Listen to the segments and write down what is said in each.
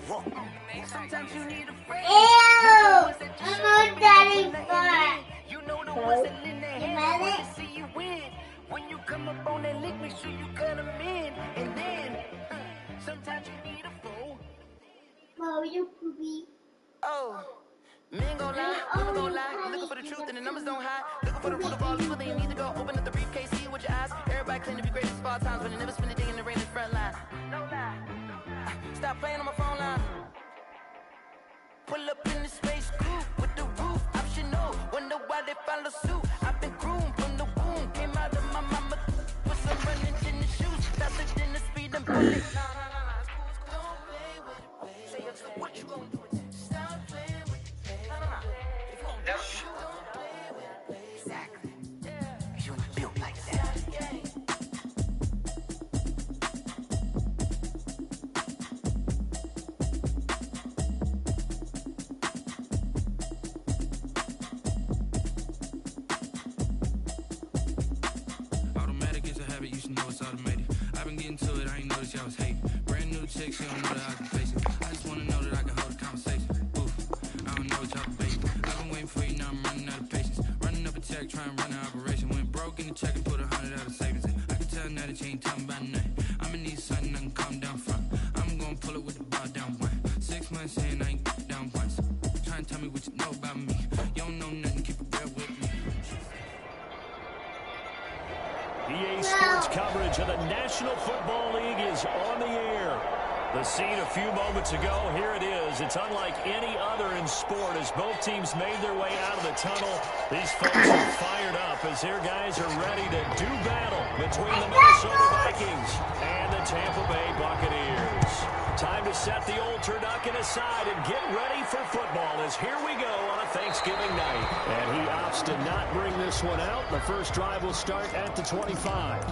Sometimes you need a friend. Ew! I'm not daddy fart. You know the ones that lend their hand when they see you win. When you come up on that lick, make sure you cut them in. And then, sometimes you need a fool. Oh, you poopy. Oh, men gon' lie, women gon' lie. Looking for the truth and the numbers don't hide. Looking for the root of all evil, then you need to go open up the briefcase, see it with your eyes. Everybody claim to be greatest of all times, but they never spend a day in the rain in the front line. No lie. Stop playing on my phone line. Pull up in the space coupe with the roof optional. Wonder why they follow suit. I've been groomed from the womb. Came out of my mama with some running in the shoes. Faster than the speed and bullet. Don't play with it, baby. What you gonna do? Stop playing with it, baby. If you gonna do it, don't play with it, baby. Exactly. Cause you ain't built like that. I was hating. Brand new chick, she don't know the occupation. I just wanna know that I can hold a conversation. Oof, I don't know what y'all debating. I've been waiting for you, now I'm running out of patience. Running up a check, trying to run an operation. Went broke in the check and put 100 out of savings in. I can tell now that you ain't talking about nothing. I'ma need something I can calm down from. I'm gonna pull it with the bar down one. 6 months in, I ain't down once. Try and tell me what you know about me. You don't know nothing, keep it real with me. EA Sports coverage of the National Football League is on the air. The scene a few moments ago, here it is. It's unlike any other in sport as both teams made their way out of the tunnel. These folks are fired up as their guys are ready to do battle between the Minnesota Vikings and the Tampa Bay Buccaneers. Time to set the old turducken aside and get ready for football as here we go on a Thanksgiving night. And he opts to not bring this one out. The first drive will start at the 25.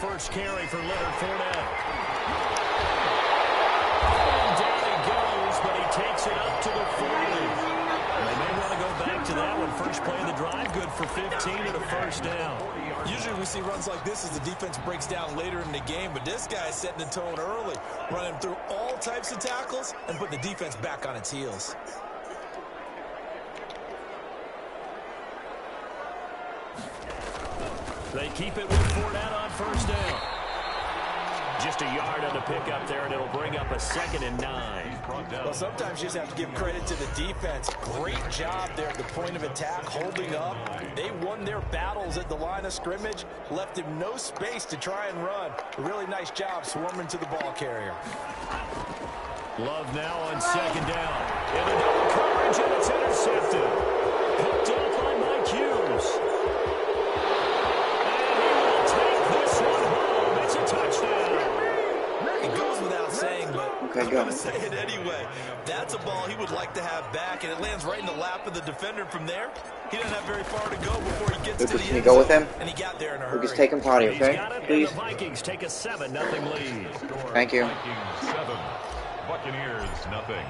First carry for Leonard Fournette. And down he goes, but he takes it up to the 40. They may want to go back to that one. First play of the drive, good for 15 and a first down. Usually we see runs like this as the defense breaks down later in the game, but this guy's setting the tone early, running through all types of tackles and putting the defense back on its heels. They keep it with Fournette on first down. Just a yard on the pickup there, and it'll bring up a 2nd and 9. Well, sometimes you just have to give credit to the defense. Great job there at the point of attack, holding up. They won their battles at the line of scrimmage, left him no space to try and run. A really nice job swarming to the ball carrier. Love now on 2nd down. In the double coverage, and it's intercepted. Picked up by Mike Hughes. It goes without saying, but I'm going to say it anyway. That's a ball he would like to have back, and it lands right in the lap of the defender from there. He doesn't have very far to go before he gets to the end go with him? And he got there in a hurry. Lucas, take him potty, okay? Please. The Vikings take a 7-0 lead. Thank you. Vikings 7, Buccaneers nothing.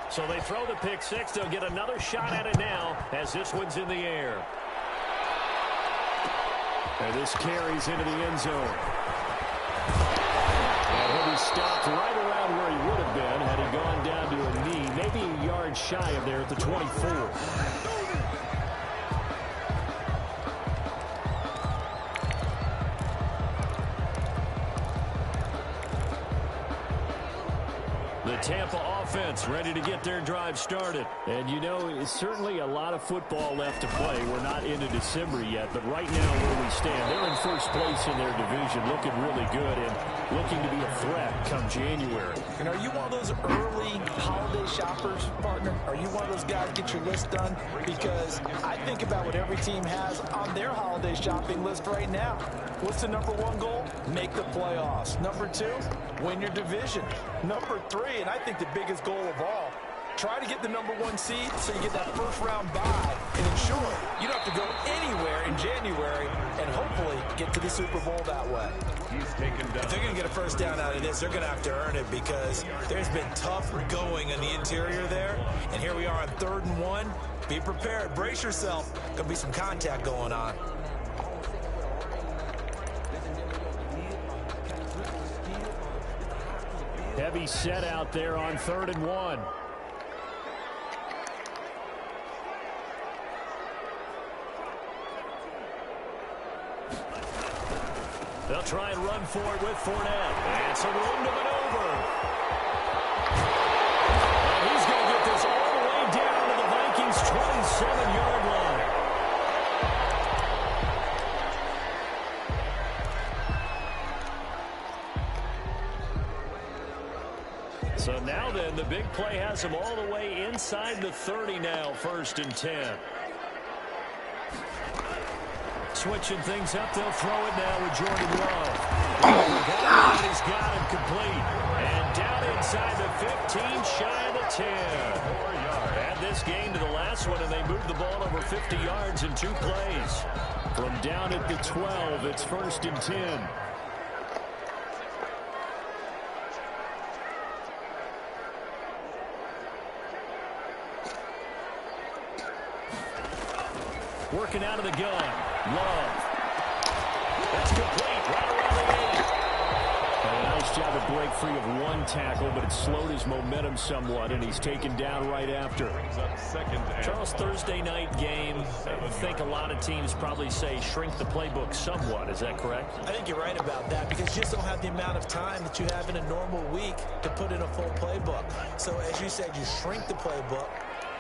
So they throw the pick six. They'll get another shot at it now as this one's in the air. And this carries into the end zone. And he'll be stopped right around where he would have been had he gone down to a knee, maybe a yard shy of there at the 24. The Tampa offense ready to get their drive started. And, you know, it's certainly a lot of football left to play. We're not into December yet, but right now where we stand, they're in first place in their division, looking really good and looking to be a threat come January. And are you one of those early holiday shoppers, partner? Are you one of those guys get your list done? Because I think about what every team has on their holiday shopping list right now. What's the number one goal? Make the playoffs. Number two, win your division. Number three, and I think the biggest goal of all, Try to get the #1 seed so you get that first-round bye and ensure you don't have to go anywhere in January and hopefully get to the Super Bowl that way. He's taken down. If they're going to get a first down out of this, they're going to have to earn it because there's been tough going in the interior there. And here we are on 3rd and 1. Be prepared. Brace yourself. Going to be some contact going on. Heavy set out there on 3rd and 1. They'll try and run for it with Fournette. And some room to maneuver. And he's going to get this all the way down to the Vikings' 27-yard line. So now then, the big play has him all the way inside the 30 now, 1st and 10. Switching things up, they'll throw it now with Jordan Love. He's got him complete. And down inside the 15, shy of the 10. Add this game to the last one, and they moved the ball over 50 yards in 2 plays. From down at the 12, it's 1st and 10. Working out of the gun. Love. That's complete. Right around the 8. A nice job to break free of 1 tackle, but it slowed his momentum somewhat, and he's taken down right after. Charles, Thursday night game, I think a lot of teams probably say shrink the playbook somewhat. Is that correct? I think you're right about that because you just don't have the amount of time that you have in a normal week to put in a full playbook. So as you said, you shrink the playbook.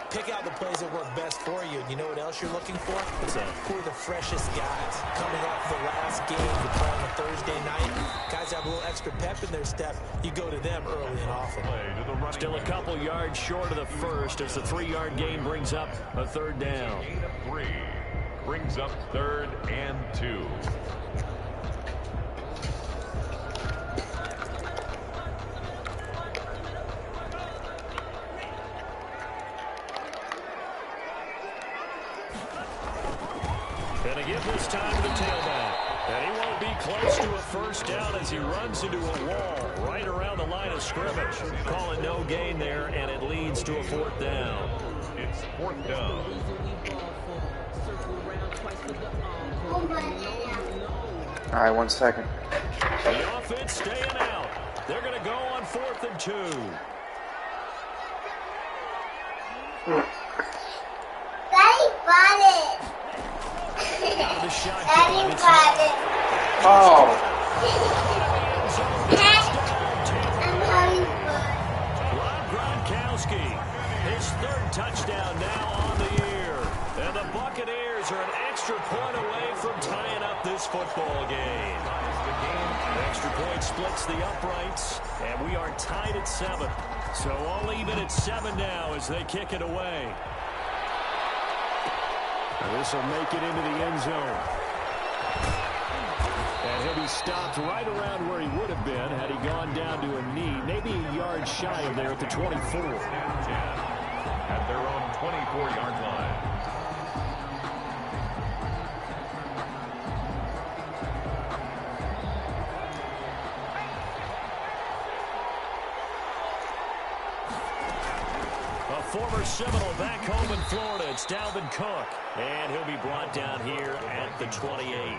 Pick out the plays that work best for you. And you know what else you're looking for? Who are the freshest guys coming off the last game to play on a Thursday night? Guys have a little extra pep in their step. You go to them early and often. Still a couple yards short of the first as the 3-yard gain brings up a 3rd down. 3 brings up 3rd and 2. Gonna give this time to the tailback. And he won't be close to a first down as he runs into a wall right around the line of scrimmage. Calling no gain there, and it leads to a 4th down. It's 4th down. All right, 1 second. The offense staying out. They're going to go on 4th and 2. Daddy bought it. Out of the shotgun. Daddy It's bought it. Oh, I'm having fun. Rob Gronkowski, his 3rd touchdown now on the year. And the Buccaneers are an extra point away from tying up this football game. The extra point splits the uprights, and we are tied at 7. So all even at 7 now as they kick it away. This will make it into the end zone. And he'll be stopped right around where he would have been had he gone down to a knee, maybe a yard shy of there at the 24. At their own 24-yard line. A former Seminole back home in Florida. It's Dalvin Cook. And he'll be brought down here at the 28.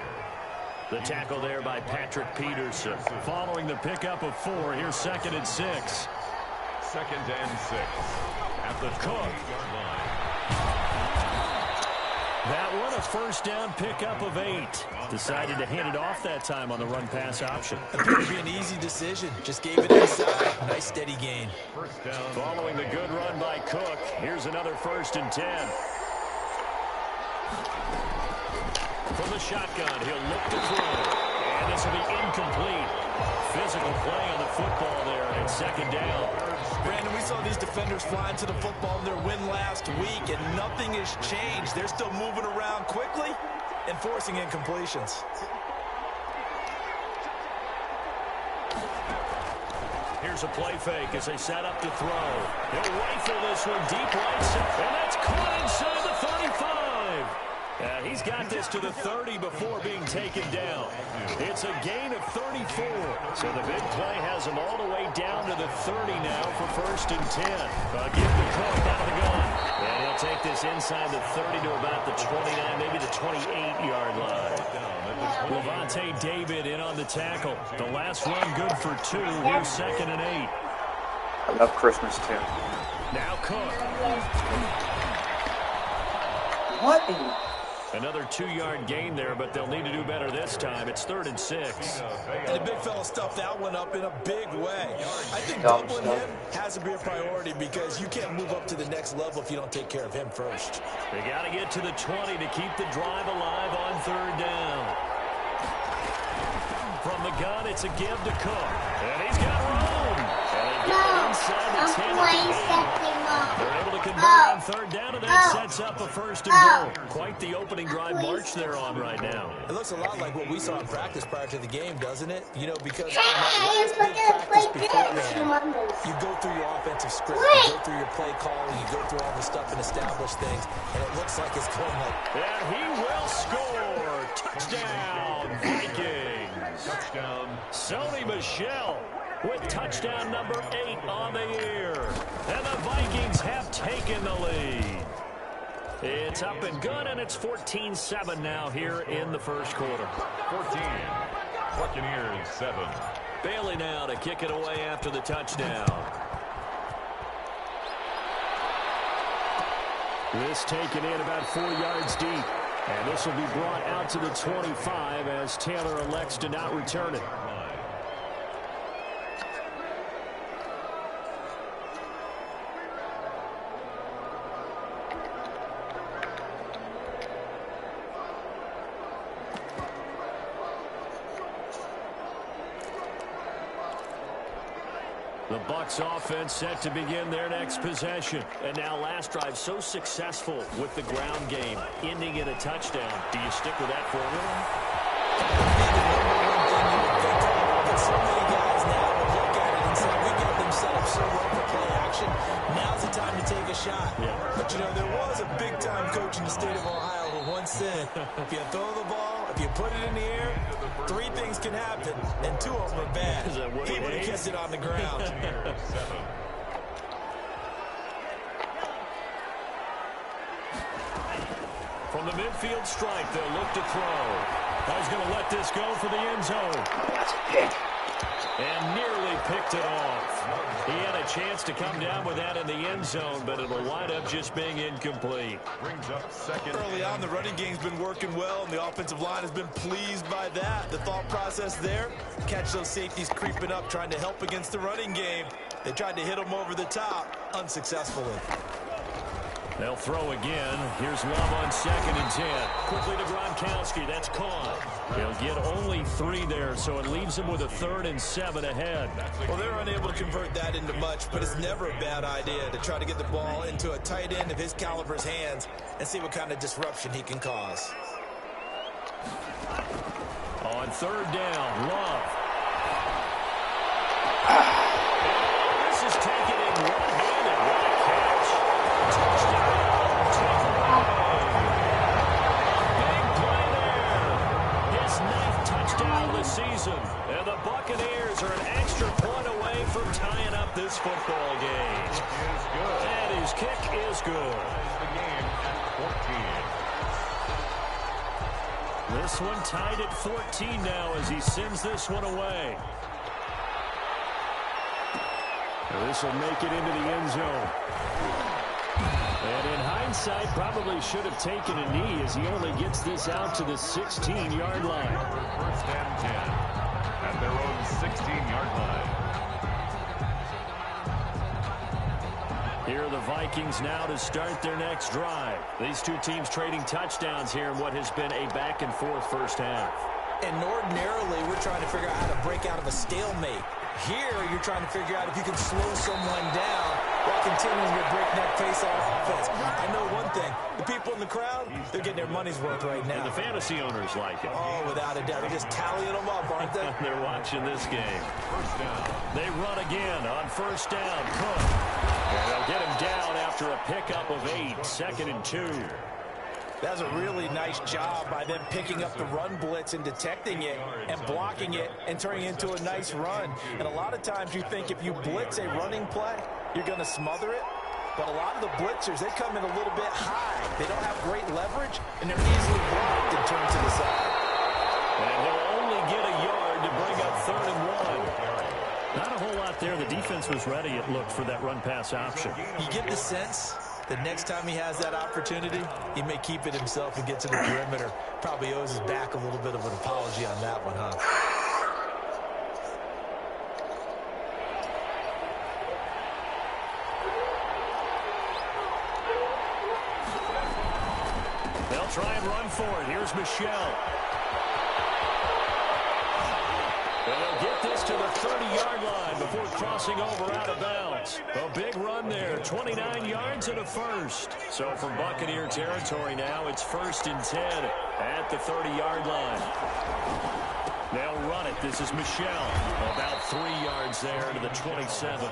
The tackle there by Patrick Peterson. Following the pickup of 4, here's 2nd and 6. 2nd and 6. At the Cook. 28-yard line. That one a first down pickup of 8. Decided to hand it off that time on the run-pass option. Appeared to be an easy decision. Just gave it inside. Nice steady gain. First down. Following the good run by Cook, here's another 1st and 10. From the shotgun, he'll look to throw. And this will be incomplete. Physical play on the football there, and 2nd down. Brandon, we saw these defenders flying to the football in their win last week, and nothing has changed. They're still moving around quickly and forcing incompletions. Here's a play fake as they set up to throw. He'll rifle this one deep right center, and that's caught inside the 35. He's got this to the 30 before being taken down. It's a gain of 34. So the big play has him all the way down to the 30 now for 1st and 10. Give the Cook out of the gun. And he'll take this inside the 30 to about the 29, maybe the 28-yard line. Levante David in on the tackle. The last run good for 2. Here's 2nd and 8. I love Christmas too. Now Cook. What in... Another 2-yard gain there, but they'll need to do better this time. It's 3rd and 6. And the big fella stuffed that one up in a big way. I think doubling him has to be a priority because you can't move up to the next level if you don't take care of him first. They got to get to the 20 to keep the drive alive on 3rd down. From the gun, it's a give to Cook. And he's got room. And they get it inside the 10. They're able to convert on 3rd down, and that sets up a 1st and goal. Quite the opening drive march they're on right now. It looks a lot like what we saw in practice prior to the game, doesn't it? You know, because in that last big practice beforehand, you go through your offensive script, you go through your play calling, you go through all the stuff and establish things, and it looks like it's going like... And he will score! Touchdown, Vikings! Touchdown. Sony Michel with touchdown number 8 on the year. And the Vikings have taken the lead. It's up and good, and it's 14-7 now here in the first quarter. 14. Buccaneers 7. Bailey now to kick it away after the touchdown. This taken in about 4 yards deep. And this will be brought out to the 25 as Taylor elects to not return it. The Bucs offense set to begin their next possession. And now last drive so successful with the ground game, ending in a touchdown. Do you stick with that formula? So many guys now will look at it and say, we got them set up so well for play action. Now's the time to take a shot. Yeah. But, you know, there was a big-time coach in the state of Ohio who once said, if you throw the ball, if you put it in the air, 3 things can happen, and 2 of them are bad. He would have kept it on the ground. From the midfield stripe, they'll look to throw. He's going to let this go for the end zone. That's a pick. And nearly picked it off. He had a chance to come down with that in the end zone, but it'll wind up just being incomplete. Brings up 2nd. Early on, the running game's been working well, and the offensive line has been pleased by that. The thought process there, catch those safeties creeping up, trying to help against the running game. They tried to hit them over the top, unsuccessfully. They'll throw again. Here's Love on 2nd and 10. Quickly to Gronkowski. That's caught. He'll get only 3 there, so it leaves him with a 3rd and 7 ahead. Well, they're unable to convert that into much, but it's never a bad idea to try to get the ball into a tight end of his caliber's hands and see what kind of disruption he can cause. On 3rd down, Love. This is taken in one-handed. What a catch. Touchdown. Big play there. His 9th touchdown of the season. And the Buccaneers are an extra point away from tying up this football game. Is good. And his kick is good. The game at 14. This one tied at 14 now as he sends this one away. This will make it into the end zone. And in hindsight, probably should have taken a knee as he only gets this out to the 16-yard line. 1st and 10 at their own 16-yard line. Here are the Vikings now to start their next drive. These 2 teams trading touchdowns here in what has been a back-and-forth first half. And ordinarily, we're trying to figure out how to break out of a stalemate. Here, you're trying to figure out if you can slow someone down while continuing your breakneck pace on offense. I know one thing. The people in the crowd, they're getting their money's worth right now. And the fantasy owners like it. Oh, without a doubt. They're just tallying them up, aren't they? They're watching this game. First down. They run again on first down. Cook. And they'll get him down after a pickup of 8. 2nd and 2. That's a really nice job by them picking up the run blitz and detecting it and blocking it and turning it into a nice run. And a lot of times you think if you blitz a running play, you're going to smother it. But a lot of the blitzers, they come in a little bit high. They don't have great leverage, and they're easily blocked and turned to the side. And he'll only get a yard to bring up 3rd and 1. Not a whole lot there. The defense was ready, it looked, for that run-pass option. You get the sense that next time he has that opportunity, he may keep it himself and get to the perimeter. Probably owes his back a little bit of an apology on that one, huh? They'll try and run for it. Here's Michelle. And they'll get this to the 30-yard line before crossing over out of bounds. A big run there, 29 yards and a first. So from Buccaneer territory now, it's 1st and 10 at the 30-yard line. They'll run it. This is Michelle. About 3 yards there to the 27.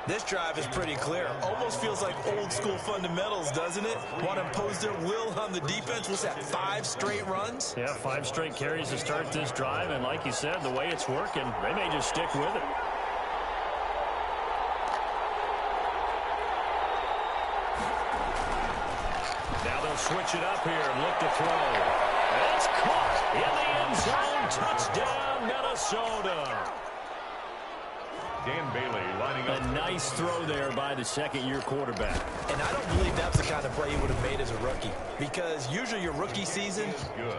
This drive is pretty clear. Almost feels like old school fundamentals, doesn't it? Want to impose their will on the defense. What's that, 5 straight runs? Yeah, 5 straight carries to start this drive. And like you said, the way it's working, they may just stick with it. Now they'll switch it up here and look to throw. It's caught in the end zone. Touchdown, Minnesota. Dan Bailey lining up. A nice throw there by the 2nd-year quarterback. And I don't believe that's the kind of play he would have made as a rookie, because usually your rookie season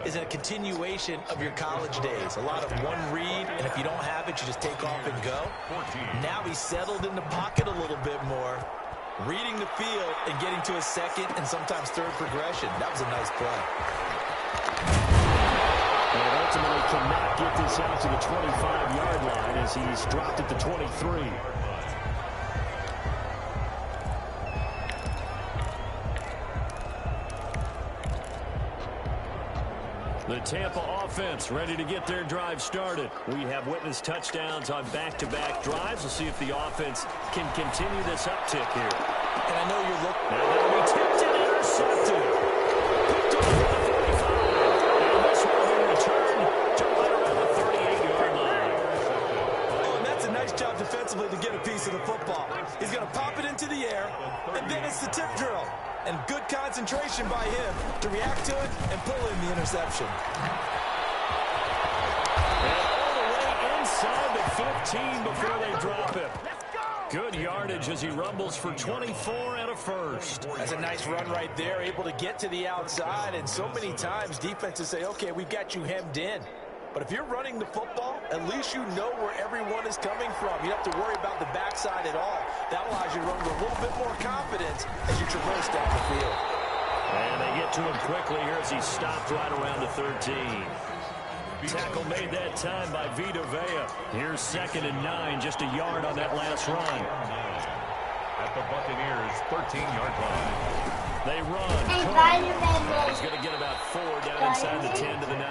is a continuation of your college days. A lot of one read, and if you don't have it, you just take off and go. Now he's settled in the pocket a little bit more, reading the field and getting to a 2nd and sometimes 3rd progression. That was a nice play. And ultimately cannot get this out to the 25-yard line as he's dropped at the 23. The Tampa offense ready to get their drive started. We have witnessed touchdowns on back-to-back drives. We'll see if the offense can continue this uptick here. And I know you're looking. Now that'll be tipped and intercepted. Picked off at the 35. And this will be returned to right around the 38-yard line. Oh, and that's a nice job defensively to get a piece of the football. He's going to pop it into the air, and then it's the tip drill. And good concentration by him to react to it and pull in the interception. And all the way inside the 15 before they drop him. Good yardage as he rumbles for 24 and a first. That's a nice run right there, able to get to the outside. And so many times defenses say, okay, we've got you hemmed in. But if you're running the football, at least you know where everyone is coming from. You don't have to worry about the backside at all. That allows you to run with a little bit more confidence as you traverse down the field. And they get to him quickly here as he stopped right around the 13. Tackle made that time by Vita Vea. Here's 2nd and 9, just a yard on that last run. At the Buccaneers' 13-yard line. They run. He's going to get about 4 down inside the 10 to the 9.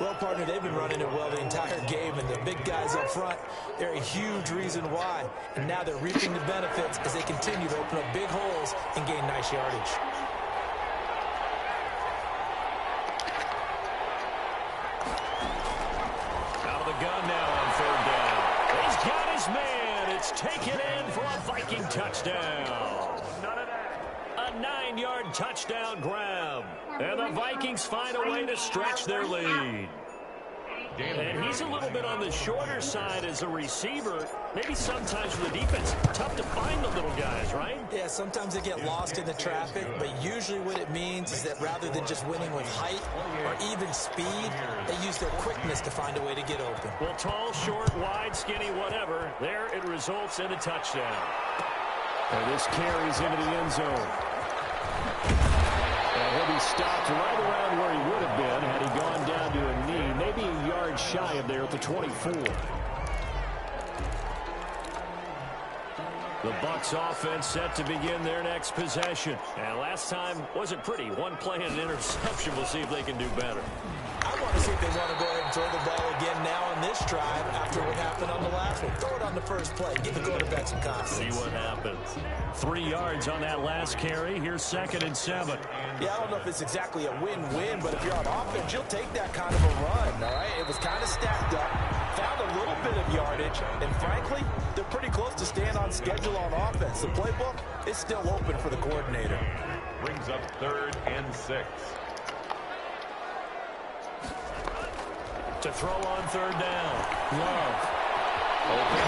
Well, partner, they've been running it well the entire game, and the big guys up front, they're a huge reason why. And now they're reaping the benefits as they continue to open up big holes and gain nice yardage. Out of the gun now on 3rd down. He's got his man. It's taken in for a Viking touchdown. A 9-yard touchdown grab. And the Vikings find a way to stretch their lead. And he's a little bit on the shorter side as a receiver. Maybe sometimes for the defense, tough to find the little guys, right? Yeah, sometimes they get lost in the traffic, but usually what it means is that rather than just winning with height or even speed, they use their quickness to find a way to get open. Well, tall, short, wide, skinny, whatever, there it results in a touchdown. And this carries into the end zone. And he'll be stopped right around where he would have been had he gone down to a knee, maybe a yard shy of there at the 24. The Bucs offense set to begin their next possession. And last time wasn't pretty. One play and an interception. We'll see if they can do better. I want to see if they want to go ahead and throw the ball again now on this drive after what happened on the last one. Throw it on the first play. Give the quarterback some confidence. See what happens. 3 yards on that last carry. Here's 2nd and 7. Yeah, I don't know if it's exactly a win-win, but if you're on offense, you'll take that kind of a run, all right? It was kind of stacked up, found a little bit of yardage, and frankly, they're pretty close to staying on schedule on offense. The playbook is still open for the coordinator. Brings up 3rd and 6. To throw on 3rd down. Love.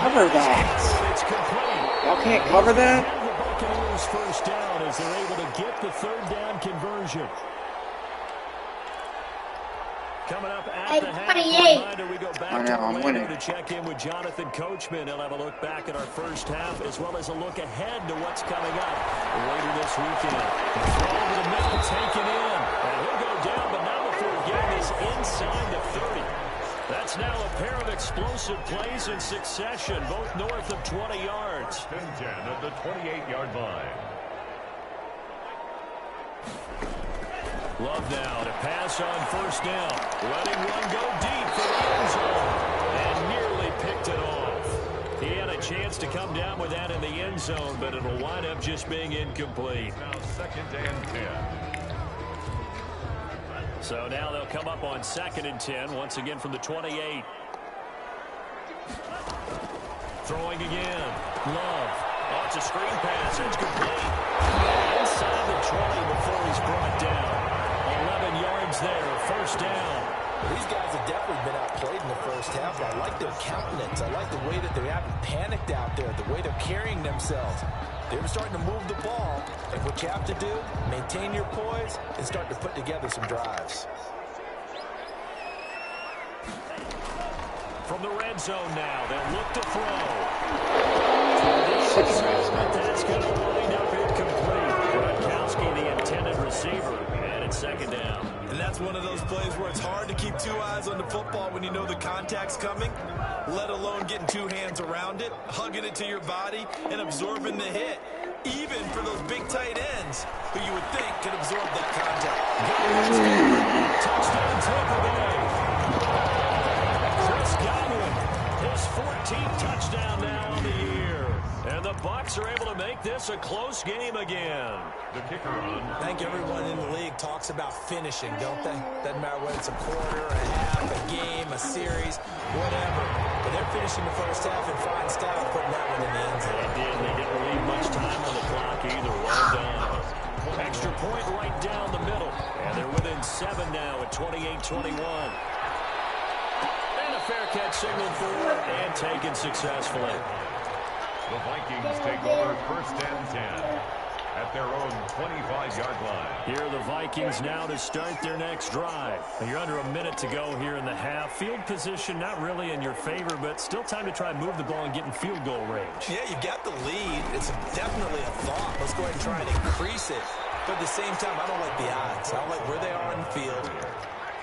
Cover that. It's complete. Y'all can't cover that? And the Buccaneers first down as they're able to get the 3rd down conversion. Coming up at the half, reminder, we go back to Orlando to check in with Jonathan Coachman. He'll have a look back at our first half as well as a look ahead to what's coming up later this weekend. The throw over the middle, taken in. And he'll go down, but not before getting this inside the 30. That's now a pair of explosive plays in succession, both north of 20 yards. 10 at the 28-yard line. Love now to pass on 1st down. Letting one go deep for the end zone. And nearly picked it off. He had a chance to come down with that in the end zone, but it'll wind up just being incomplete. Now 2nd and 10. So now they'll come up on 2nd and 10, once again from the 28. Throwing again. Love. Oh, it's a screen pass. It's complete. Inside the 20 before he's brought down. 11 yards there. 1st down. These guys have definitely been outplayed in the first half. I like their countenance. I like the way that they haven't panicked out there, the way they're carrying themselves. They're starting to move the ball, and what you have to do, maintain your poise and start to put together some drives. From the red zone now, they'll look to throw. That's going to wind up incomplete. Gronkowski, the intended receiver, and it's 2nd down. And that's one of those plays where it's hard to keep 2 eyes on the football when you know the contact's coming, let alone getting 2 hands around it, hugging it to your body, and absorbing the hit, even for those big tight ends who you would think could absorb that contact. Touchdown Tampa Bay. Chris Godwin, his 14th touchdown now on the year. And the Bucs are able to make this a close game again. The kicker on. I think everyone in the league talks about finishing, don't they? Doesn't matter whether it's a quarter, a half, a game, a series, whatever. But they're finishing the first half in fine style, putting that one in the end zone. They didn't leave much time on the clock either. Well done. Extra point right down the middle. And they're within 7 now at 28-21. And a fair catch signaled for and taken successfully. The Vikings take over 1st and 10 at their own 25-yard line. Here are the Vikings now to start their next drive. You're under a minute to go here in the half. Field position not really in your favor, but still time to try and move the ball and get in field goal range. Yeah, you got the lead. It's definitely a thought. Let's go ahead and try and increase it. But at the same time, I don't like the odds. I don't like where they are in the field.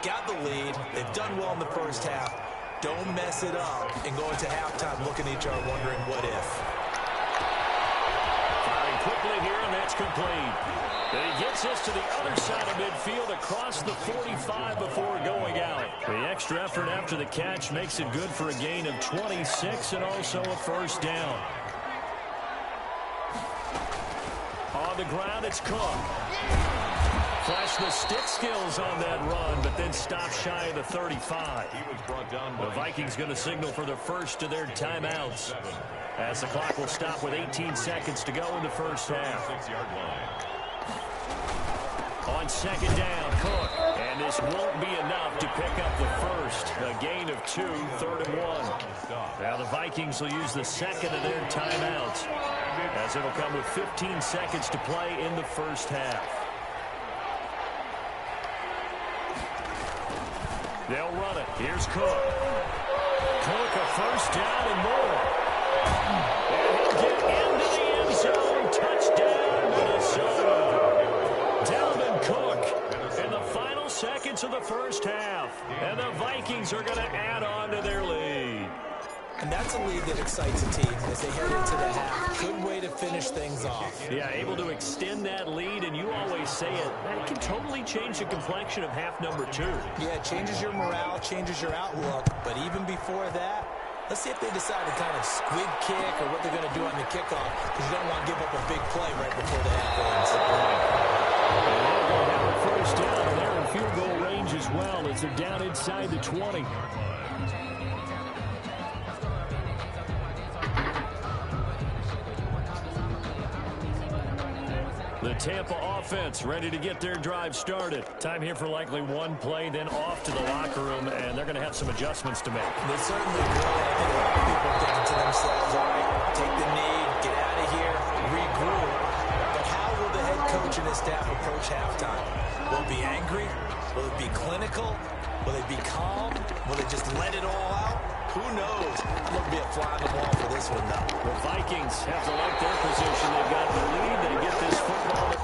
Got the lead. They've done well in the first half. Don't mess it up and go into halftime looking at each other wondering what if. Firing quickly here, and that's complete. And he gets this to the other side of midfield across the 45 before going out. The extra effort after the catch makes it good for a gain of 26 and also a 1st down. On the ground, it's Cook. Flash the stick skills on that run, but then stop shy of the 35. He was brought down by The Vikings going to signal for the first of their timeouts, as the clock will stop with 18 seconds to go in the first half. 6-yard line. On 2nd down, Cook. And this won't be enough to pick up the first. A gain of 2, 3rd and 1. Now the Vikings will use the 2nd of their timeouts, as it'll come with 15 seconds to play in the first half. They'll run it. Here's Cook. Cook, a 1st down and more. And he'll get into the end zone. Touchdown, Minnesota. Dalvin Cook in the final seconds of the first half. And the Vikings are going to add on to their lead. And that's a lead that excites a team as they head into the half. Good way to finish things off. Yeah, able to extend that lead, and you always say it, that can totally change the complexion of half number 2. Yeah, it changes your morale, changes your outlook. But even before that, let's see if they decide to kind of squib kick or what they're going to do on the kickoff, because you don't want to give up a big play right before the half ends. And they're going to have a first down, and they're in field goal range as well as they're down inside the 20. The Tampa offense ready to get their drive started. Time here for likely one play, then off to the locker room, and they're going to have some adjustments to make. They certainly will. I think a lot of people are thinking to themselves, all right, take the knee, get out of here, regroup. But how will the head coach and his staff approach halftime? Will it be angry? Will it be clinical? Will it be calm? Will they just let it all out? Who knows? I'm going to be a fly on the wall for this one, though. The Vikings have to like their position. They've got the lead. They get this football.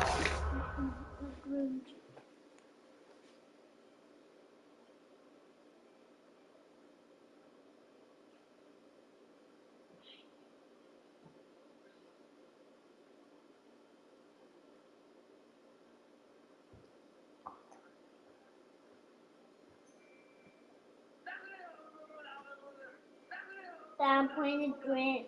I'm playing the Grinch.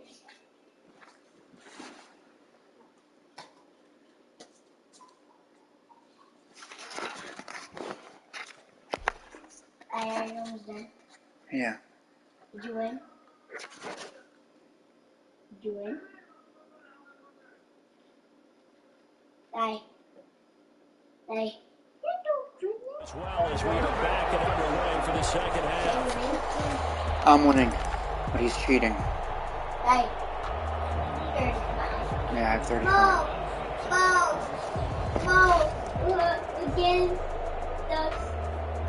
I almost done. Yeah. Did you win? Did you win? Hey. As well as we are back and underway for the second half. I'm winning, but he's cheating. Hey. 35. Yeah, I have 35. Again.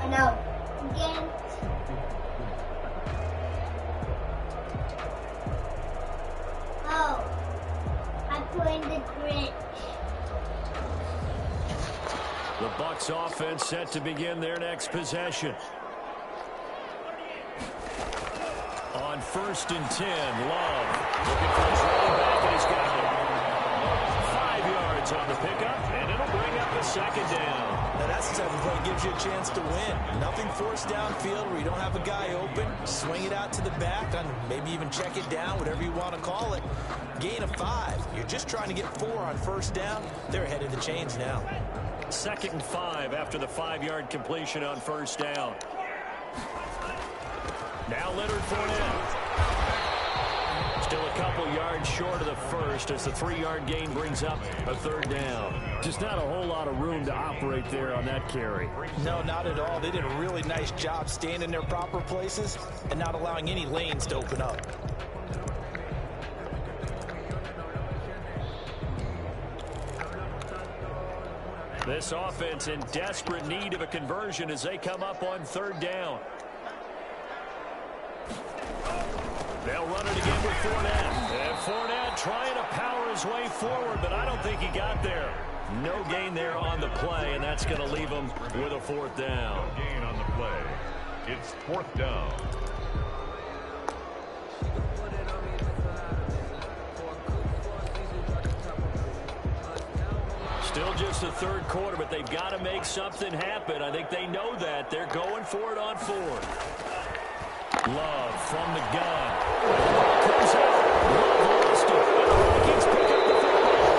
I know. Again. Oh. I'm playing the Grinch. The Bucs offense set to begin their next possession. On 1st and 10, Love looking for his running back, and he's got it. 5 yards on the pickup, and it'll bring up a second down. Now that's the type of play that gives you a chance to win. Nothing forced downfield where you don't have a guy open. Swing it out to the back, and maybe even check it down, whatever you want to call it. Gain of 5. You're just trying to get 4 on 1st down. They're ahead of the chains now. 2nd and 5 after the 5-yard completion on 1st down. Now Leonard Fournette. Still a couple yards short of the first as the 3-yard gain brings up a 3rd down. Just not a whole lot of room to operate there on that carry. No, not at all. They did a really nice job staying in their proper places and not allowing any lanes to open up. This offense in desperate need of a conversion as they come up on 3rd down. They'll run it again with Fournette. And Fournette trying to power his way forward, but I don't think he got there. No gain there on the play, and that's going to leave him with a 4th down. No gain on the play. It's 4th down. Still just the 3rd quarter, but they've got to make something happen. I think they know that. They're going for it on 4th. Love from the gun. Comes out. Love lost it. And the Vikings pick up the football.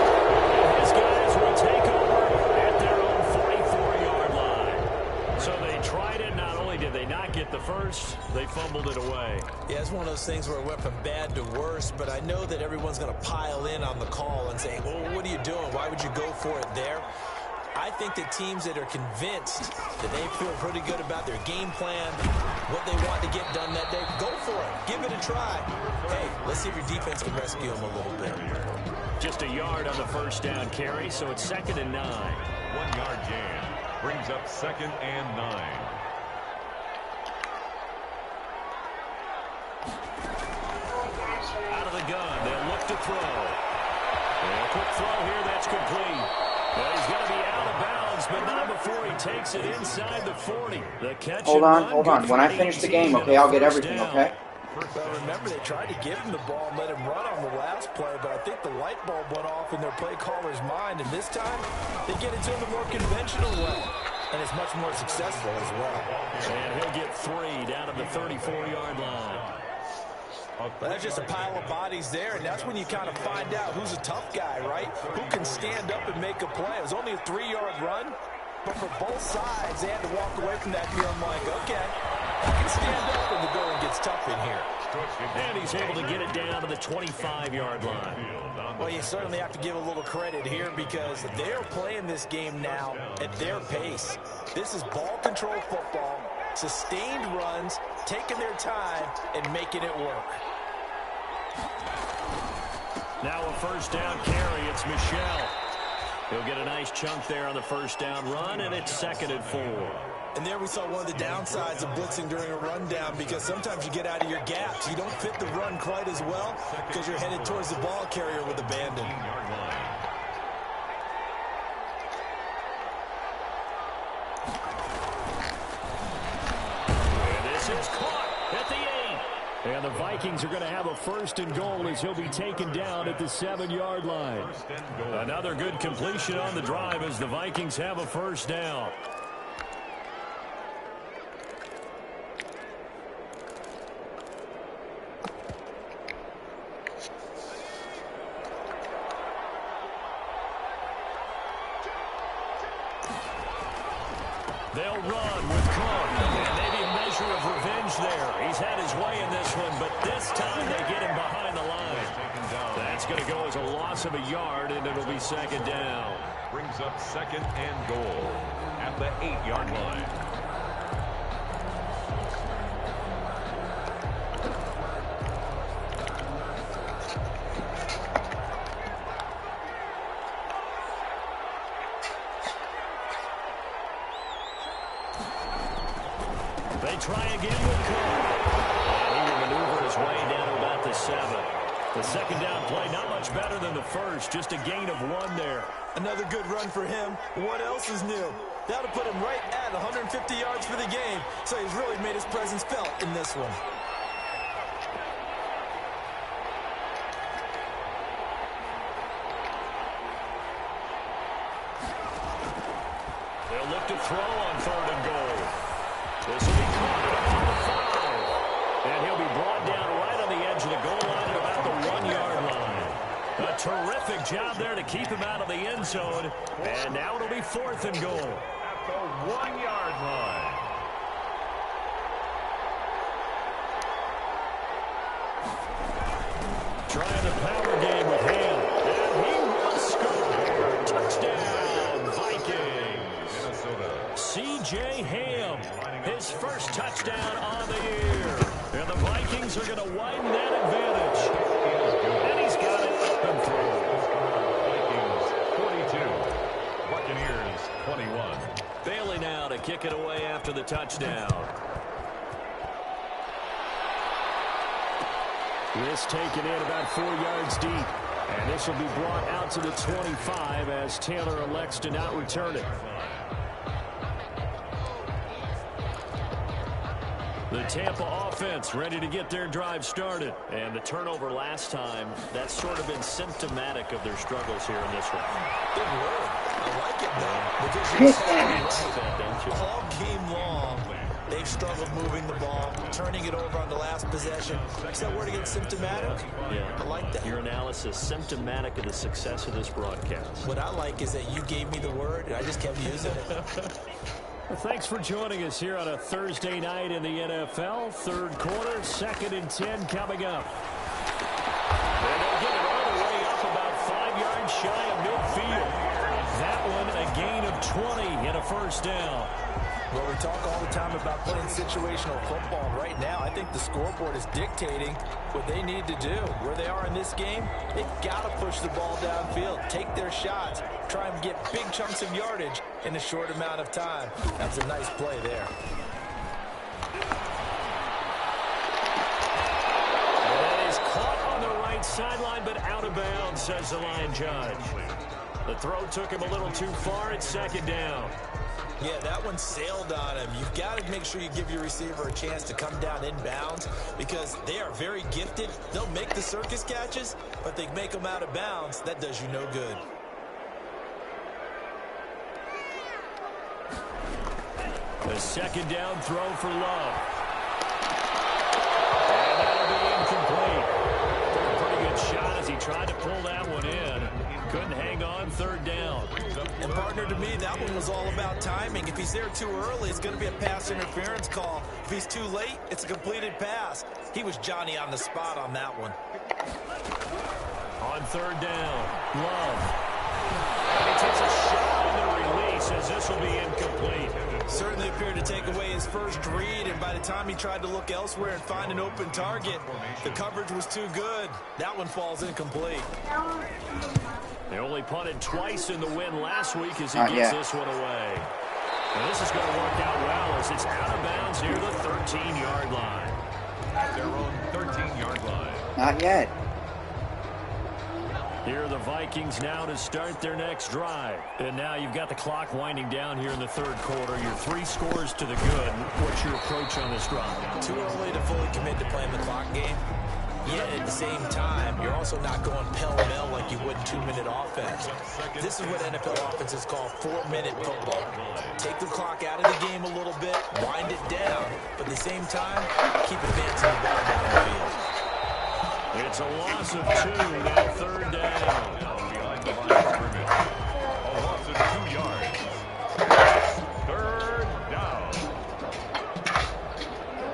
And his guys will take over at their own 44-yard line. So they tried it. Not only did they not get the first, they fumbled it away. Yeah, it's one of those things where it went from bad to worse, but I know that everyone's going to pile in on the call and say, well, what are you doing? Why would you go for it there? I think that teams that are convinced that they feel pretty good about their game plan, what they want to get done that day, go for it. Give it a try. Hey, let's see if your defense can rescue them a little bit. Just a yard on the 1st down carry, so it's 2nd and 9. 1-yard gain brings up 2nd and 9. Out of the gun, they'll look to throw. And a quick throw here, that's complete. Well, he's going to be out of bounds, but not before he takes it inside the 40. The catch Hold on. When I finish the game, okay, I'll get everything, okay? Well, remember, they tried to give him the ball and let him run on the last play, but I think the light bulb went off in their play caller's mind, and this time they get it to him the more conventional way, and it's much more successful as well. And he'll get 3 down to the 34-yard line. Well, that's just a pile of bodies there, and that's when you kind of find out who's a tough guy, right? Who can stand up and make a play. It was only a 3-yard run, but for both sides, they had to walk away from that feeling like, okay, I can stand up when the going gets tough in here. And he's able to get it down to the 25-yard line. Well, you certainly have to give a little credit here because they're playing this game now at their pace. This is ball control football, sustained runs, taking their time, and making it work. Now a first down carry. It's Michel. He'll get a nice chunk there on the first down run, and it's 2nd and 4. And there we saw one of the downsides of blitzing during a rundown because sometimes you get out of your gaps. You don't fit the run quite as well because you're headed towards the ball carrier with abandon. And this is caught at the 8. And the Vikings are going to have a 1st and goal as he'll be taken down at the 7-yard line. Another good completion on the drive as the Vikings have a 1st down. They'll run with Cook, and maybe a measure of revenge there. He's had his way in this one, but this time they get him behind the line. That's going to go as a loss of a yard, and it'll be 2nd down. Brings up 2nd and goal at the 8-yard line. They try again with Cook. And he will maneuver his way down to about the 7. The 2nd down play, not much better than the first, just a gain of 1 there. Another good run for him. What else is new? That'll put him right at 150 yards for the game, so he's really made his presence felt in this one. They'll look to throw on 3rd and goal. This will be caught at about the 5. And he'll be brought down right on the edge of the goal line at about the 1-yard line. A terrific job there to keep him out of the end zone. And now it'll be 4th and goal. At the 1-yard line. Trying the power game with him. And he will score. Touchdown, Vikings. C.J. Ham, his first touchdown on the year. And the Vikings are going to widen that advantage. And he's got it up and through. Vikings 42, Buccaneers 21. Bailey now to kick it away after the touchdown. This taken in about 4 yards deep. And this will be brought out to the 25 as Taylor elects to not return it. The Tampa offense ready to get their drive started. And the turnover last time, that's sort of been symptomatic of their struggles here in this one. Good word. I like it, though. Because you're Don't you? all game long, they've struggled moving the ball, turning it over on the last possession. Is that word again, symptomatic? Yeah. I like that. Your analysis symptomatic of the success of this broadcast. What I like is that you gave me the word, and I just kept using it. Well, thanks for joining us here on a Thursday night in the NFL. 3rd quarter, 2nd and 10 coming up. And they'll get it all the way up about 5 yards shy of midfield. That one a gain of 20 and a 1st down. Well, we talk all the time about playing situational football. Right now, I think the scoreboard is dictating what they need to do. Where they are in this game, they've got to push the ball downfield, take their shots, try and get big chunks of yardage in a short amount of time. That's a nice play there. That is caught on the right sideline, but out of bounds, says the line judge. The throw took him a little too far. It's 2nd down. Yeah, that one sailed on him. You've got to make sure you give your receiver a chance to come down inbounds because they are very gifted. They'll make the circus catches, but they make them out of bounds. That does you no good. The second down throw for Love. And that'll be incomplete. Took a pretty good shot as he tried to pull that one in. Couldn't hang on, third down. And partner, to me, that one was all about timing. If he's there too early, it's going to be a pass interference call. If he's too late, it's a completed pass. He was Johnny on the spot on that one. On third down, Love. And he takes a shot on the release as this will be incomplete. Certainly appeared to take away his first read, and by the time he tried to look elsewhere and find an open target, the coverage was too good. That one falls incomplete. They only punted twice in the win last week as he gets this one away. And this is going to work out well as it's out of bounds near the 13-yard line. At their own 13-yard line. Not yet. Here are the Vikings now to start their next drive. And now you've got the clock winding down here in the third quarter. Your 3 scores to the good. What's your approach on this drive? Too early to fully commit to playing the clock game. Yet at the same time, you're also not going pell-mell like you would in 2-minute offense. This is what NFL offenses call 4-minute football. Take the clock out of the game a little bit, wind it down, but at the same time, keep advancing the ball down the field. It's a loss of 2, now third down. Behind the line of scrimmage. A loss of 2 yards. Third down.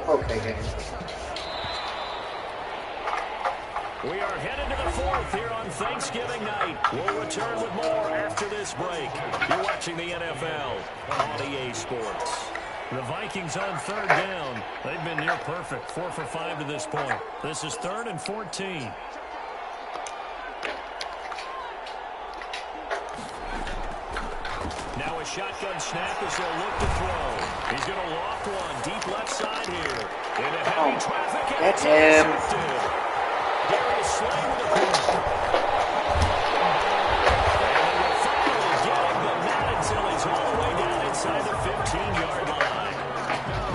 Okay, guys. We are headed to the fourth here on Thanksgiving night. We'll return with more after this break. You're watching the NFL on EA Sports. The Vikings on third down. They've been near perfect, 4 for 5 to this point. This is 3rd and 14. Now a shotgun snap as they'll look to throw. He's going to loft one deep left side here. Into heavy traffic. That's him. Here is Slay with a punt. And they will finally get him, but not until he's all the way down inside the 15-yard line.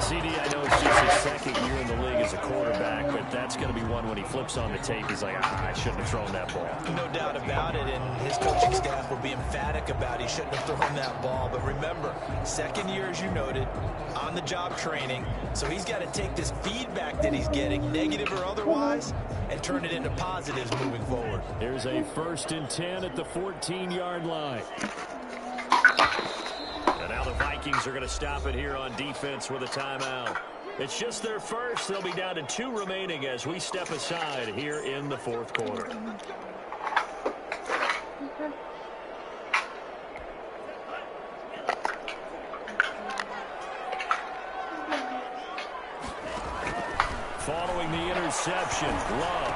CD, I know it's just his second year in the league as a quarterback, but that's going to be one when he flips on the tape. He's like, I shouldn't have thrown that ball. No doubt about it, and his coaching staff will be emphatic about he shouldn't have thrown that ball. But remember, second year, as you noted, on-the-job training, so he's got to take this feedback that he's getting, negative or otherwise, and turn it into positives moving forward. Here's a 1st and 10 at the 14-yard line. And now the Vikings are going to stop it here on defense with a timeout. It's just their first. They'll be down to 2 remaining as we step aside here in the fourth quarter. Following the interception, Love.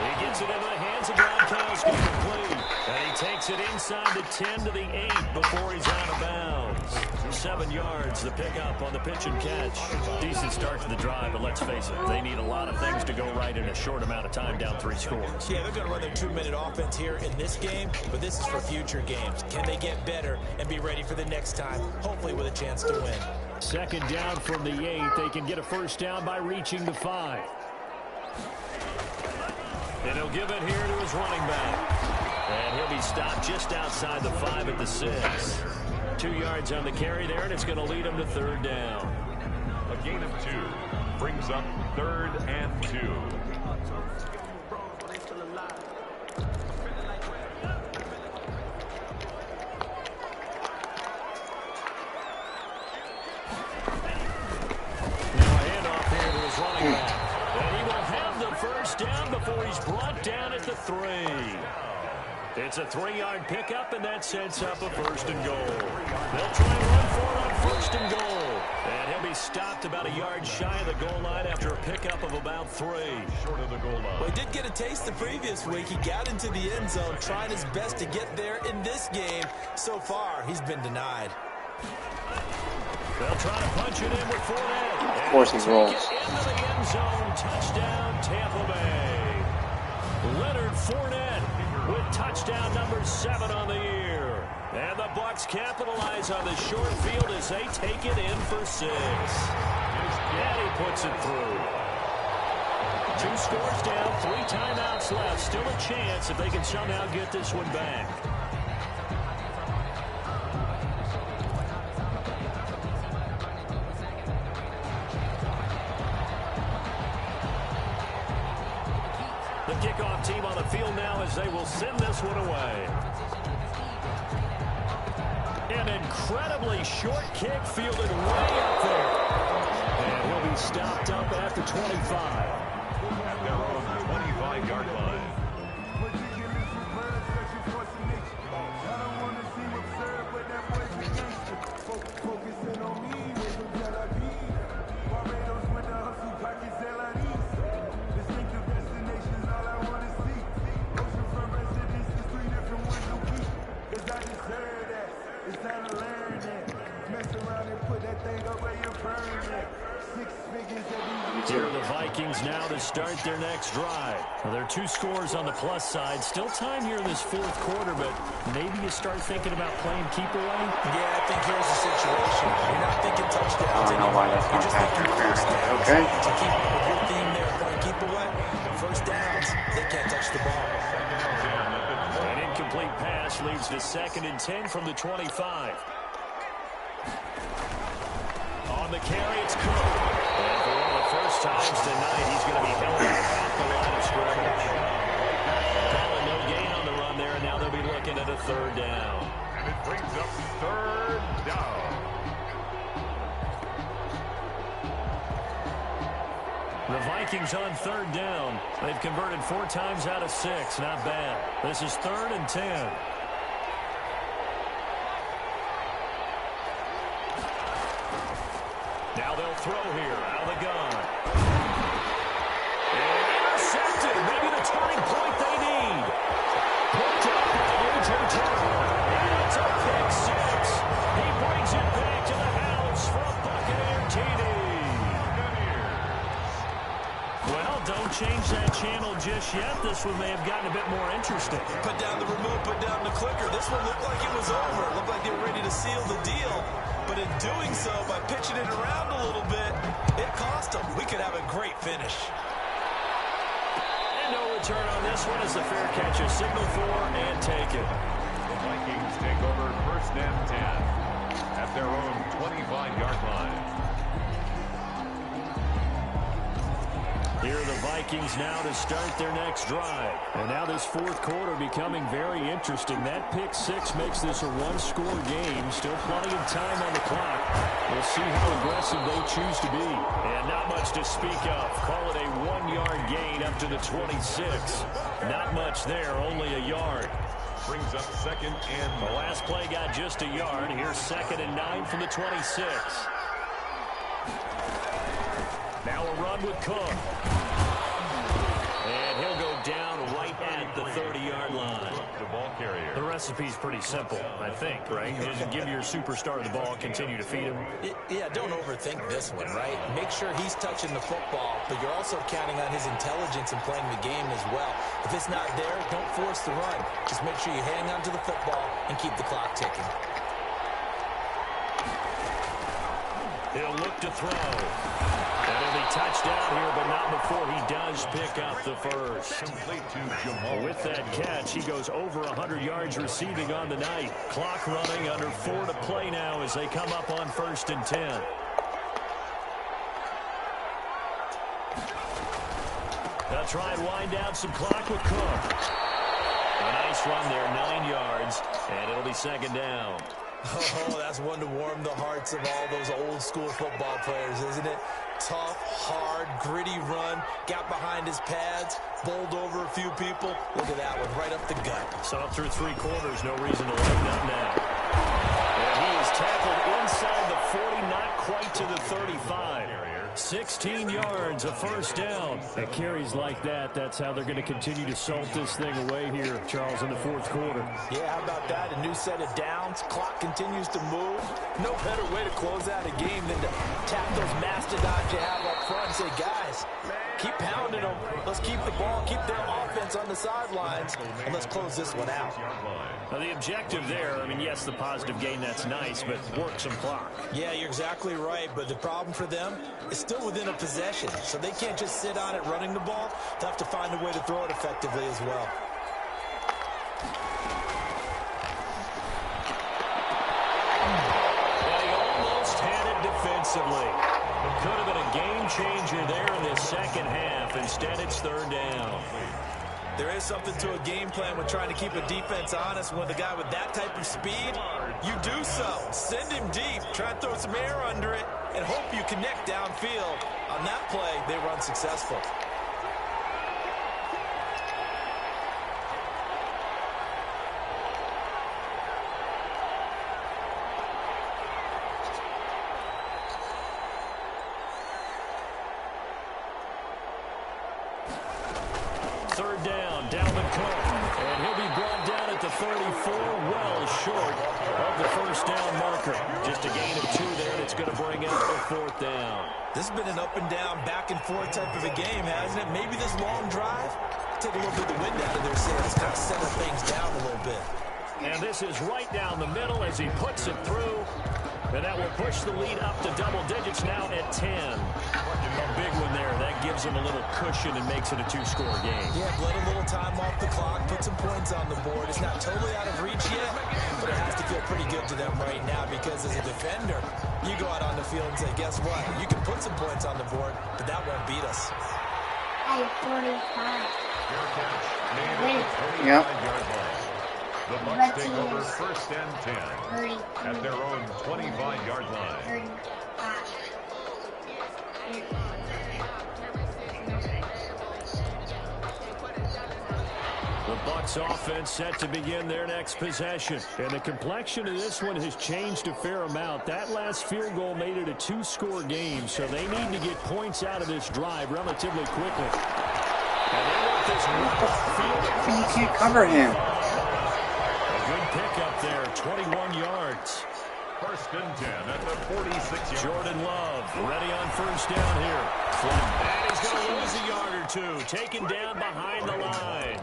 He gets it into the hands of Gronkowski complete. And he takes it inside the 10 to the 8 before he's out of bounds. 7 yards, the pickup on the pitch and catch. Decent start to the drive, but let's face it, they need a lot of things to go right in a short amount of time, down 3 scores. Yeah, they're going to run their 2-minute offense here in this game, but this is for future games. Can they get better and be ready for the next time, hopefully with a chance to win? Second down from the 8. They can get a first down by reaching the 5. And he'll give it here to his running back. And he'll be stopped just outside the 5 at the 6. 2 yards on the carry there, and it's going to lead him to third down. A gain of 2 brings up 3rd and 2. Running back. And he will have the first down before he's brought down at the 3. It's a 3-yard pickup, and that sets up a 1st and goal. They'll try and run for it on 1st and goal. And he'll be stopped about a yard shy of the goal line after a pickup of about 3. Short of the goal line. Well, he did get a taste the previous week. He got into the end zone, trying his best to get there in this game. So far, he's been denied. They'll try to punch it in with Fournette. Of course he rolls. Into the end zone. Touchdown, Tampa Bay. Leonard Fournette with touchdown number 7 on the year. And the Bucs capitalize on the short field as they take it in for 6. And he puts it through. 2 scores down, 3 timeouts left. Still a chance if they can somehow get this one back. The kickoff team on the field now as they will send this one away. An incredibly short kick fielded way up there. And he'll be stopped up at the 25. At their own 25-yard line. Here are the Vikings now to start their next drive. Well, there are 2 scores on the plus side. Still time here in this 4th quarter, but maybe you start thinking about playing keep away. Yeah, I think here's the situation. You're not thinking touchdowns. I don't know why that's not happening. Okay. To keep up with your theme there, playing keep away, first downs, they can't touch the ball. An incomplete pass leads to 2nd and 10 from the 25. On the carry, it's Cook. And for one of the first times tonight, he's going to be held at the line of scrimmage. Calling no gain on the run there, and now they'll be looking at a 3rd down. And it brings up 3rd down. The Vikings on 3rd down. They've converted 4 times out of 6. Not bad. This is 3rd and 10. Now they'll throw here out of the gun. And intercepted. Maybe the turning point they need. Picked up by A.J. Taylor. And it's a pick 6. He brings it back to the house for a Buccaneer TD. Well, don't change that channel just yet. This one may have gotten a bit more interesting. Put down the remote, put down the clicker. This one looked like it was over. It looked like they were ready to seal the deal. But in doing so, by pitching it around a little bit, it cost them. We could have a great finish. And no return on this one as the fair catch is signaled for and taken. The Vikings take over 1st and 10 at their own 25-yard line. Here are the Vikings now to start their next drive. And now this 4th quarter becoming very interesting. That pick 6 makes this a 1-score game. Still plenty of time on the clock. We'll see how aggressive they choose to be. And not much to speak of. Call it a 1-yard gain up to the 26. Not much there, only a yard. Brings up 2nd and The last play got just a yard. Here's 2nd and 9 from the 26. Now a run with Cook. And he'll go down right at the 30-yard line. the ball carrier. The recipe's pretty simple, I think, right? You just give your superstar the ball, continue to feed him. Yeah, don't overthink this one, right? Make sure he's touching the football, but you're also counting on his intelligence in playing the game as well. If it's not there, don't force the run. Just make sure you hang on to the football and keep the clock ticking. He'll look to throw. That'll be touchdown here, but not before he does pick up the first. Complete to Jamal. With that catch, he goes over 100 yards receiving on the night. Clock running under 4 to play now as they come up on 1st and 10. They'll try and wind down some clock with Cook. A nice run there, 9 yards, and it'll be 2nd down. Oh, that's one to warm the hearts of all those old school football players, isn't it? Tough, hard, gritty run, got behind his pads, bowled over a few people. Look at that one, right up the gut. So up through 3 quarters, no reason to lighten up now. And he is tackled inside the 40, not quite to the 35. 16 yards, a first down. At carries like that, that's how they're going to continue to salt this thing away here, Charles, in the 4th quarter. Yeah, how about that? A new set of downs. Clock continues to move. No better way to close out a game than to tap those mastodons you have up front and say, guys, Keep pounding them. Let's keep the ball, keep their offense on the sidelines, and let's close this one out. Now, the objective there, I mean, yes, the positive gain, that's nice, but work some clock. Yeah, you're exactly right, but the problem for them is still within a possession, so they can't just sit on it running the ball. They'll have to find a way to throw it effectively as well. And he almost had it defensively. It could have been a game changer there in the second half. Instead, it's third down. There is something to a game plan with trying to keep a defense honest. With a guy with that type of speed, you do so. Send him deep, try and throw some air under it, and hope you connect downfield. On that play, they were unsuccessful. Third down, Dalvin Cook. And he'll be brought down at the 34, well short of the first down marker. Just a gain of 2 there, and it's going to bring up the fourth down. This has been an up and down, back and forth type of a game, hasn't it? Maybe this long drive, take a little bit of the wind out of their sails, kind of settle things down a little bit. And this is right down the middle as he puts it through. And that will push the lead up to double digits now at 10. A big one there. That gives them a little cushion and makes it a 2-score game. Yeah, let a little time off the clock, put some points on the board. It's not totally out of reach yet, but it has to feel pretty good to them right now because as a defender, you go out on the field and say, guess what? You can put some points on the board, but that won't beat us. Hey, 45. Yep. The Bucs take over first and 10 at their own 25-yard line. The Bucs offense set to begin their next possession. And the complexion of this one has changed a fair amount. That last field goal made it a 2-score game, so they need to get points out of this drive relatively quickly. And they want this field. You can't cover him. Good pickup there, 21 yards. First and 10 at the 46-yard. Jordan Love ready on first down here. And he's going to lose a yard or two, taken down behind the line.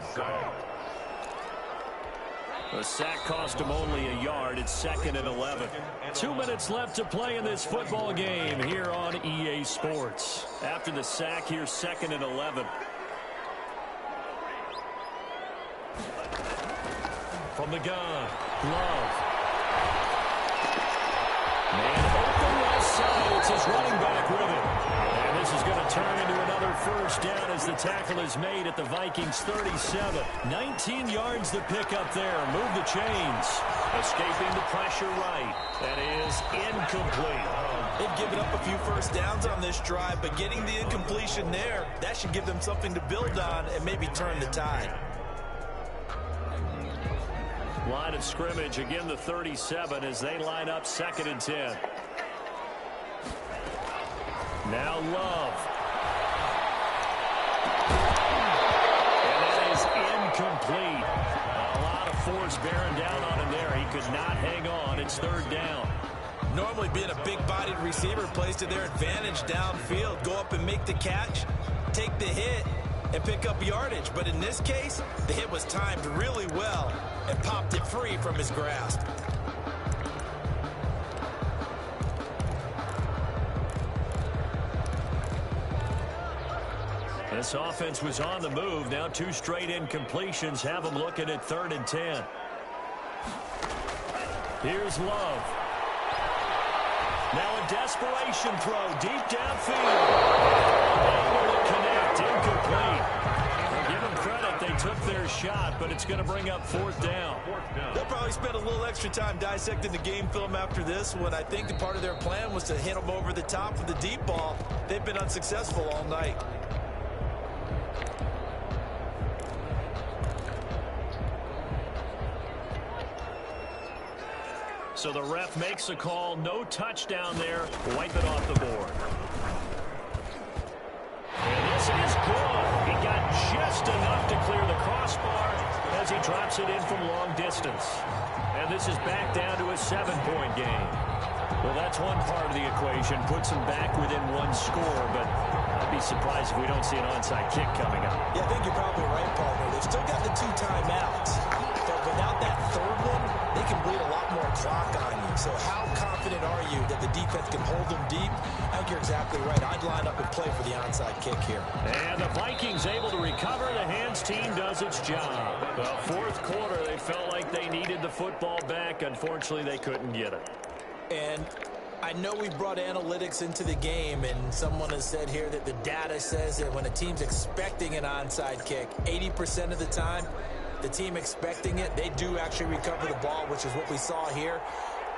The sack cost him only a yard. It's 2nd and 11. 2 minutes left to play in this football game here on EA Sports. After the sack, here's 2nd and 11. From the gun, Love. Man open left side. It's his running back with him. And this is going to turn into another first down as the tackle is made at the Vikings 37. 19 yards to pick up there. Move the chains. Escaping the pressure right. That is incomplete. They've given up a few first downs on this drive, but getting the incompletion there, that should give them something to build on and maybe turn the tide. Line of scrimmage, again the 37 as they line up 2nd and 10. Now Love. And that is incomplete. A lot of force bearing down on him there. He could not hang on. It's 3rd down. Normally being a big-bodied receiver plays to their advantage downfield. Go up and make the catch, take the hit, and pick up yardage. But in this case, the hit was timed really well and popped it free from his grasp. This offense was on the move. Now 2 straight incompletions have them looking at 3rd and 10. Here's Love. Now a desperation throw deep downfield. Able to connect, incomplete. Give them credit, they took their shot, but it's going to bring up 4th down. They'll probably spend a little extra time dissecting the game film after this one. I think the part of their plan was to hit them over the top with the deep ball. They've been unsuccessful all night. So the ref makes a call. No touchdown there. Wipe it off the board. And this is good. He got just enough to clear the crossbar as he drops it in from long distance. And this is back down to a 7-point game. Well, that's one part of the equation. Puts them back within one score, but I'd be surprised if we don't see an onside kick coming up. Yeah, I think you're probably right, partner. They've still got the 2 timeouts, but without that third one, they can bleed a lot more clock on you. So how confident are you that the defense can hold them deep? I think you're exactly right. I'd line up and play for the onside kick here. And the Vikings able to recover. The hands team does its job. Well, fourth quarter, they felt like they needed the football back. Unfortunately, they couldn't get it. And I know we brought analytics into the game, and someone has said here that the data says that when a team's expecting an onside kick, 80% of the time, the team expecting it, they do actually recover the ball, which is what we saw here.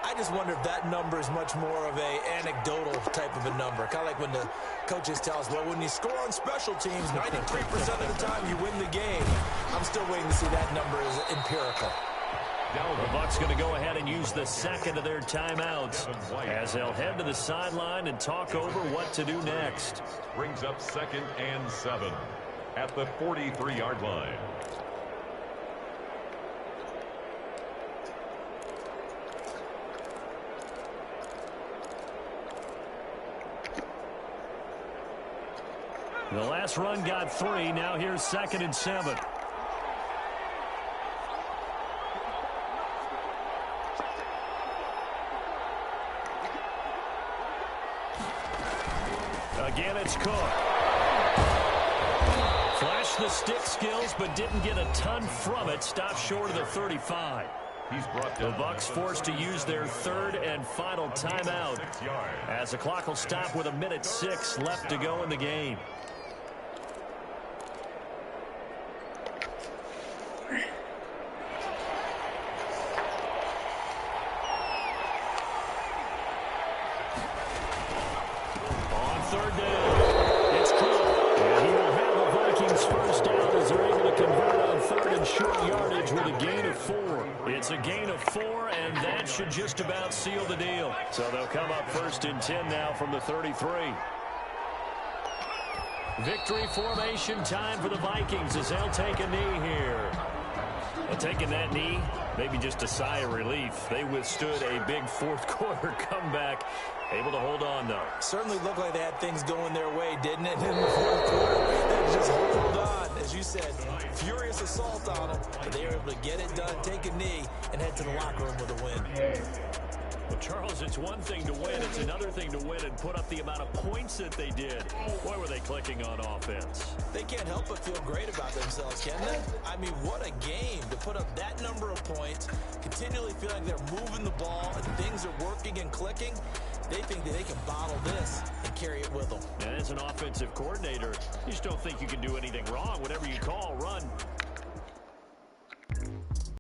I just wonder if that number is much more of a anecdotal type of a number. Kind of like when the coaches tell us, well, when you score on special teams, 93% of the time you win the game. I'm still waiting to see that number is empirical. The Bucs going to go ahead and use the second of their timeouts as they'll head to the sideline and talk over what to do next. Brings up 2nd and 7 at the 43-yard line. The last run got 3. Now here's 2nd and 7. Again, it's Cook. Flashed the stick skills, but didn't get a ton from it. Stopped short of the 35. The Bucs forced to use their 3rd and final timeout as the clock will stop with 1:06 left to go in the game. On 3rd down, it's Cook. And he will have the Vikings first down as they're able to convert on 3rd and short yardage with a gain of 4. It's a gain of 4, and that should just about seal the deal. So they'll come up 1st and 10 now from the 33. Victory formation time for the Vikings as they'll take a knee here. Well, taking that knee, maybe just a sigh of relief. They withstood a big fourth quarter comeback. Able to hold on, though. Certainly looked like they had things going their way, didn't it? In the fourth quarter, they just hold on. As you said, furious assault on them. But they were able to get it done, take a knee, and head to the locker room with a win. Well, Charles, it's one thing to win. It's another thing to win and put up the amount of points that they did. Boy, were they clicking on offense. They can't help but feel great about themselves, can they? I mean, what a game to put up that number of points, continually feel like they're moving the ball and things are working and clicking. They think that they can bottle this and carry it with them. And as an offensive coordinator, you just don't think you can do anything wrong. Whatever you call, run,